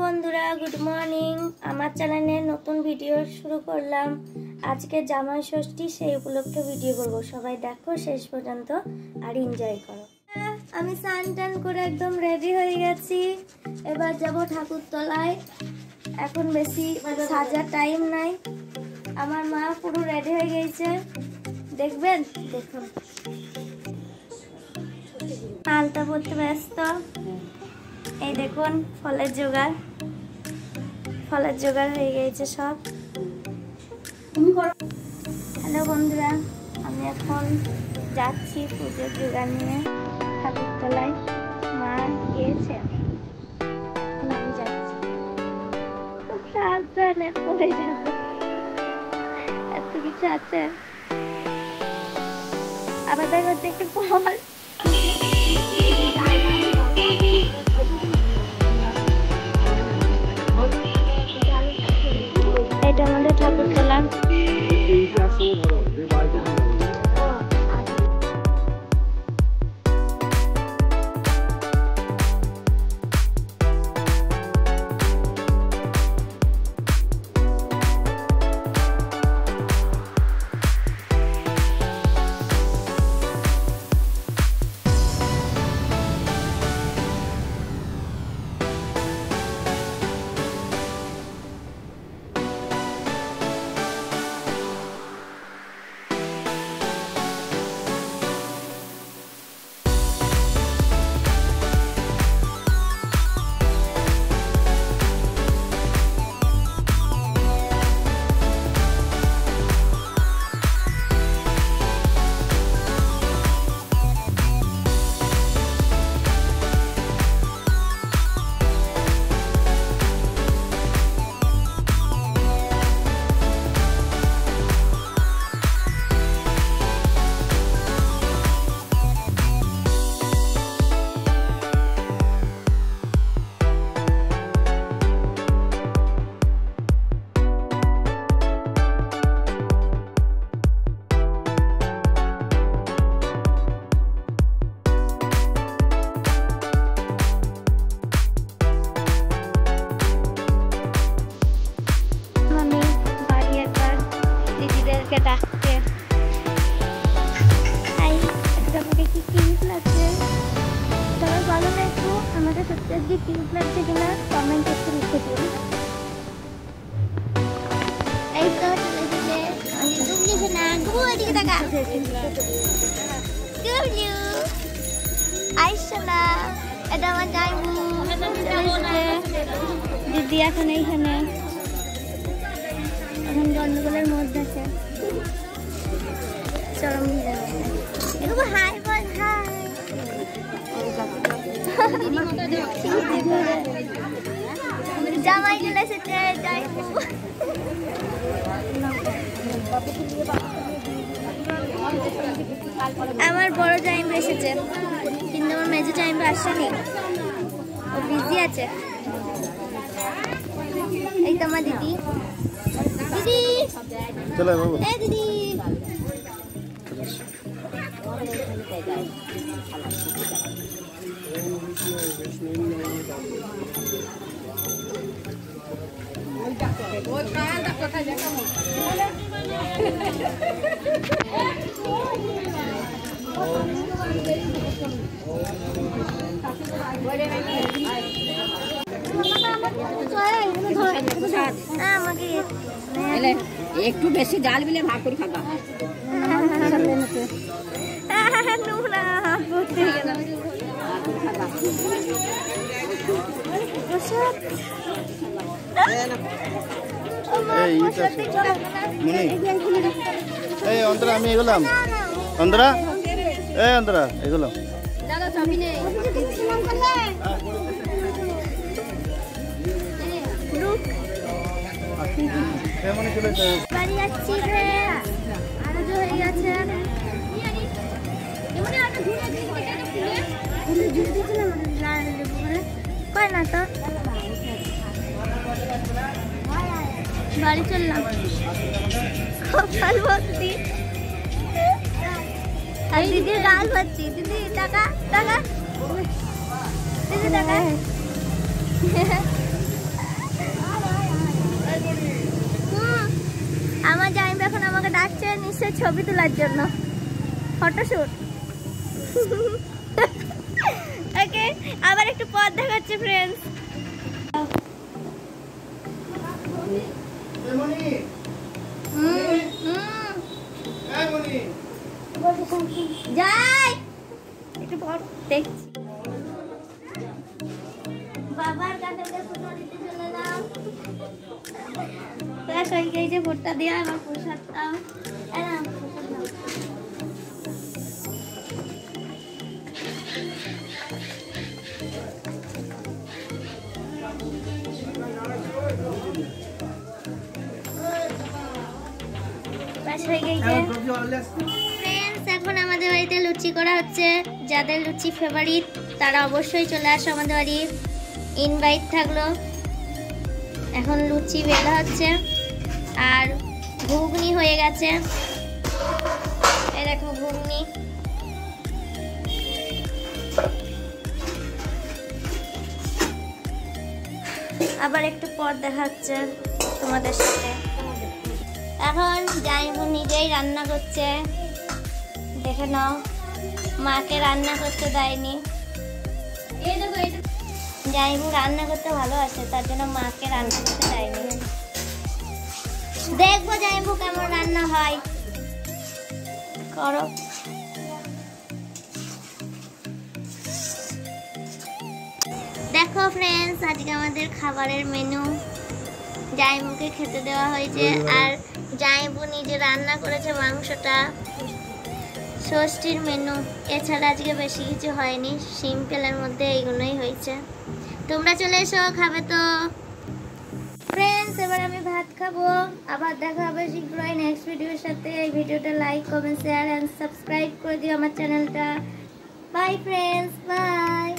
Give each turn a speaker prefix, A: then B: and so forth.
A: বন্ধুরা good morning. আমার চ্যানেলে নতুন ভিডিও শুরু করলাম। আজকে জামাই ষষ্ঠী, সেই উপলক্ষে ভিডিও করব। সবাই দেখো শেষ পর্যন্ত আর এনজয় করো। আমি স্নান টান করে একদম রেডি হয়ে গেছি। এবার যাব ঠাকুরতলায়। এখন বেশি সাজার টাইম নাই। আমার মা পুরো রেডি হয়ে গেছে, দেখবেন। দেখুন আলতা পড়তে ব্যস্ত। এই দেখুন ফলের জোগাড় হয়ে গেছে সব। হ্যালো বন্ধুরা, আমি এখন যাচ্ছি পুজোর জোগাড় নিয়ে ঠাকুরতলায়। মা গিয়েছে, আমি যাচ্ছি। খুব সাবধানে পড়ে যাবো, এত কিছু আছে। আবার দেখা হচ্ছে একটু পর। এটা আমাদের ঠাকুরতলা। দিদি এখন এইখানে, এখন গন্ডগোলের মধ্যে আছে। চরম হাই বল, হাই। জামাই চলে এসেছে, যাইবু। আমার বড় টাইম এসেছে, কিন্তু আমার মেজো টাইম আসেনি, ও বিজি আছে। এই তো আমার দিদি। চলো বাবু। এই দিদি
B: একটু বেশি ডাল বিলে ভাগ করে খাবা।
C: এই অন্তরা, আমি এগুলাম। অন্তরা, এই অন্তরা, এগুলাম।
A: বাড়ি যাচ্ছি, পুজো হয়ে গেছে। কয় না তো, বাড়ি চললাম। কপাল ভর্তি আর দিদির গাল ভর্তি। দিদি টাকা টাকা, দিদি টাকা। ছবি তোলার জন্য, ফটোশুট। ওকে, আবার একটু পথ দেখাচ্ছে ফ্রেন্ডস। যাই একটু পর দেখছি। বাবার কাছে ফটো দিতে চলে যাও। ফ্রেশ হয়ে গিয়েছে ভোটটা দিয়ে, আমার প্রসাদটা হয়ে গেছে। ফ্রেন্ডস, এখন আমাদের বাড়িতে লুচি করা হচ্ছে। যাদের লুচি ফেভারিট তারা অবশ্যই চলে আসো আমাদের বাড়ি, ইনভাইট থাকলো। এখন লুচি বেলা হচ্ছে আর ঘুগনি হয়ে গেছে। এই দেখো ঘুগনি। আবার একটু পর দেখা হচ্ছে তোমাদের সাথে। এখন জামাইবাবু নিজেই রান্না করছে, দেখে নাও। মাকে রান্না করতে দেয়নি। জামাইবাবু রান্না করতে ভালোবাসে, তার জন্য মাকে রান্না করতে দেয়নি। দেখবো জামাইবাবু কেমন রান্না হয়। করো। দেখো ফ্রেন্ডস, আজকে আমাদের খাবারের মেনু জামাইবাবুকে খেতে দেওয়া হয়েছে। আর জামাইবাবু নিজে রান্না করেছে মাংসটা, ষষ্ঠীর মেনু। এছাড়া আজকে বেশি কিছু হয়নি, সিম্পলের মধ্যে এইগুলোই হয়েছে। তোমরা চলে এসো, খাবে তো। ফ্রেন্ডস, এবার আমি ভাত খাবো। আবার দেখা হবে শীঘ্রই নেক্সট ভিডিওর সাথে। এই ভিডিওটা like, comment, share and subscribe করে দিও আমার চ্যানেলটা। Bye friends, by.